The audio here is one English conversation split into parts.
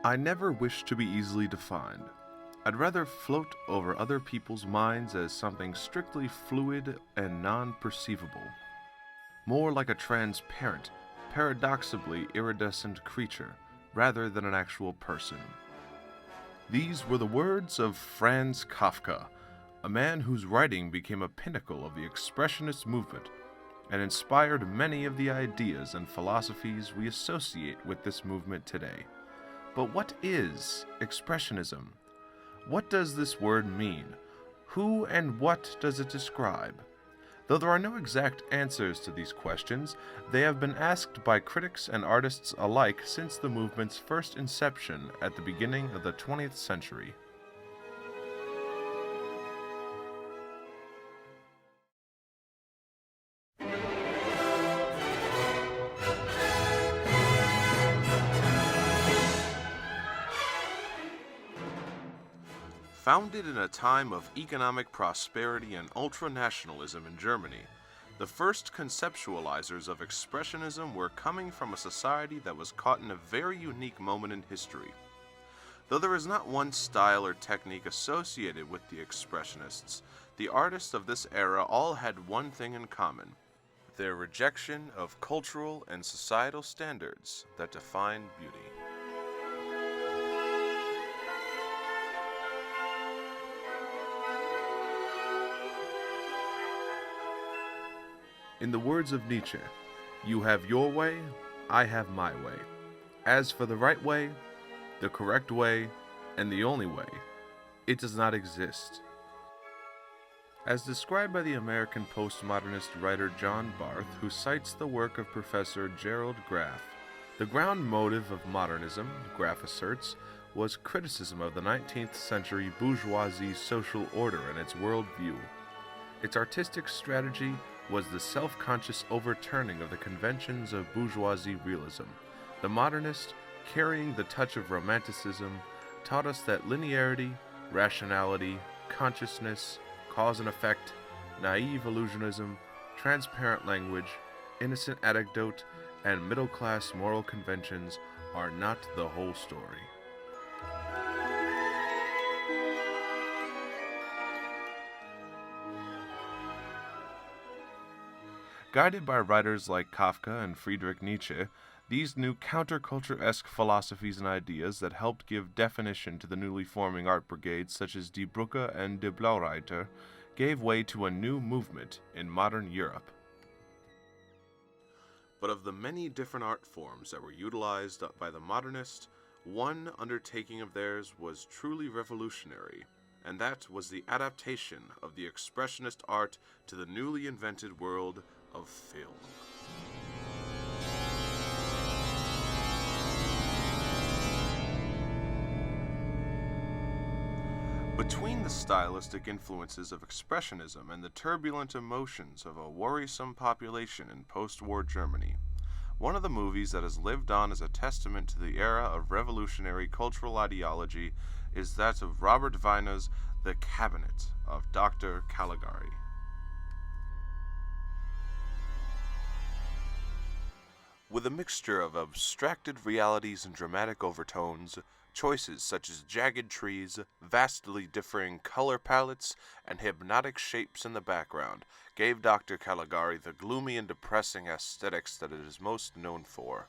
I never wish to be easily defined. I'd rather float over other people's minds as something strictly fluid and non-perceivable, more like a transparent, paradoxically iridescent creature, rather than an actual person. These were the words of Franz Kafka, a man whose writing became a pinnacle of the Expressionist movement and inspired many of the ideas and philosophies we associate with this movement today. But what is Expressionism? What does this word mean? Who and what does it describe? Though there are no exact answers to these questions, they have been asked by critics and artists alike since the movement's first inception at the beginning of the 20th century. Founded in a time of economic prosperity and ultranationalism in Germany, the first conceptualizers of Expressionism were coming from a society that was caught in a very unique moment in history. Though there is not one style or technique associated with the Expressionists, the artists of this era all had one thing in common: their rejection of cultural and societal standards that define beauty. In the words of Nietzsche, "You have your way, I have my way. As for the right way, the correct way, and the only way, it does not exist." As described by the American postmodernist writer John Barth, who cites the work of Professor Gerald Graff, the ground motive of modernism, Graff asserts, was criticism of the 19th century bourgeoisie social order and its worldview. Its artistic strategy was the self-conscious overturning of the conventions of bourgeoisie realism. The modernist, carrying the touch of romanticism, taught us that linearity, rationality, consciousness, cause and effect, naive illusionism, transparent language, innocent anecdote, and middle-class moral conventions are not the whole story. Guided by writers like Kafka and Friedrich Nietzsche, these new counterculture-esque philosophies and ideas that helped give definition to the newly forming art brigades such as Die Brücke and Die Blaureiter gave way to a new movement in modern Europe. But of the many different art forms that were utilized by the modernist, one undertaking of theirs was truly revolutionary, and that was the adaptation of the expressionist art to the newly invented world of film. Between the stylistic influences of Expressionism and the turbulent emotions of a worrisome population in post-war Germany, one of the movies that has lived on as a testament to the era of revolutionary cultural ideology is that of Robert Wiener's The Cabinet of Dr. Caligari. With a mixture of abstracted realities and dramatic overtones, choices such as jagged trees, vastly differing color palettes, and hypnotic shapes in the background gave Dr. Caligari the gloomy and depressing aesthetics that it is most known for.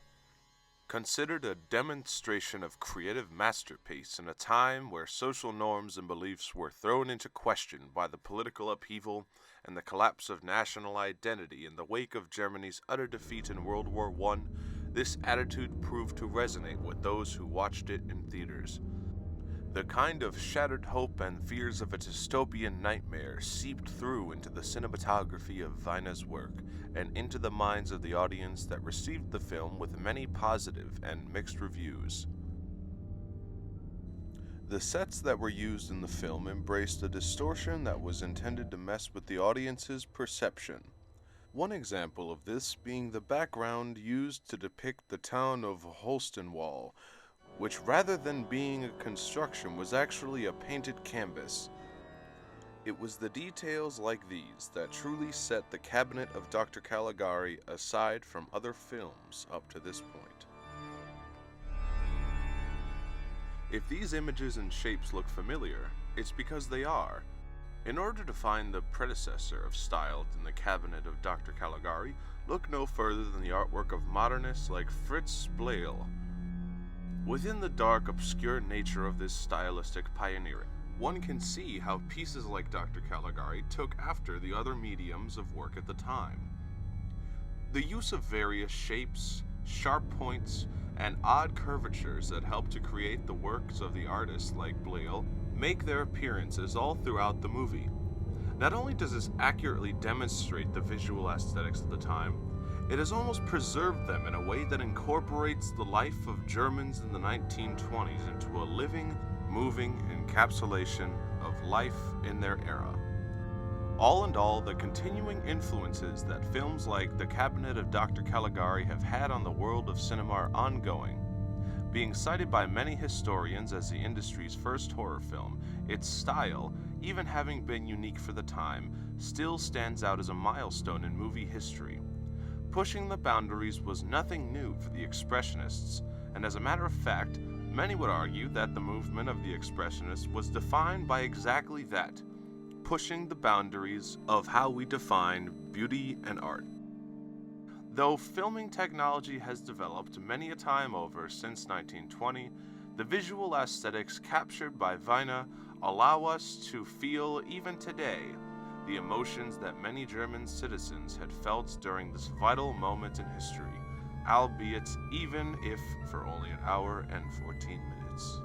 Considered a demonstration of creative masterpiece in a time where social norms and beliefs were thrown into question by the political upheaval and the collapse of national identity in the wake of Germany's utter defeat in World War I, this attitude proved to resonate with those who watched it in theaters. The kind of shattered hope and fears of a dystopian nightmare seeped through into the cinematography of Wiener's work and into the minds of the audience that received the film with many positive and mixed reviews. The sets that were used in the film embraced a distortion that was intended to mess with the audience's perception. One example of this being the background used to depict the town of Holstenwall, which rather than being a construction was actually a painted canvas. It was the details like these that truly set the Cabinet of Dr. Caligari aside from other films up to this point. If these images and shapes look familiar, it's because they are. In order to find the predecessor of style in the cabinet of Dr. Caligari, look no further than the artwork of modernists like Fritz Bleyl. Within the dark, obscure nature of this stylistic pioneering, one can see how pieces like Dr. Caligari took after the other mediums of work at the time. The use of various shapes, sharp points, and odd curvatures that help to create the works of the artists like Bleyl make their appearances all throughout the movie. Not only does this accurately demonstrate the visual aesthetics of the time, it has almost preserved them in a way that incorporates the life of Germans in the 1920s into a living, moving encapsulation of life in their era. All in all, the continuing influences that films like The Cabinet of Dr. Caligari have had on the world of cinema are ongoing. Being cited by many historians as the industry's first horror film, its style, even having been unique for the time, still stands out as a milestone in movie history. Pushing the boundaries was nothing new for the Expressionists, and as a matter of fact, many would argue that the movement of the Expressionists was defined by exactly that, pushing the boundaries of how we define beauty and art. Though filming technology has developed many a time over since 1920, the visual aesthetics captured by Weine allow us to feel, even today, the emotions that many German citizens had felt during this vital moment in history, albeit even if for only an hour and 14 minutes.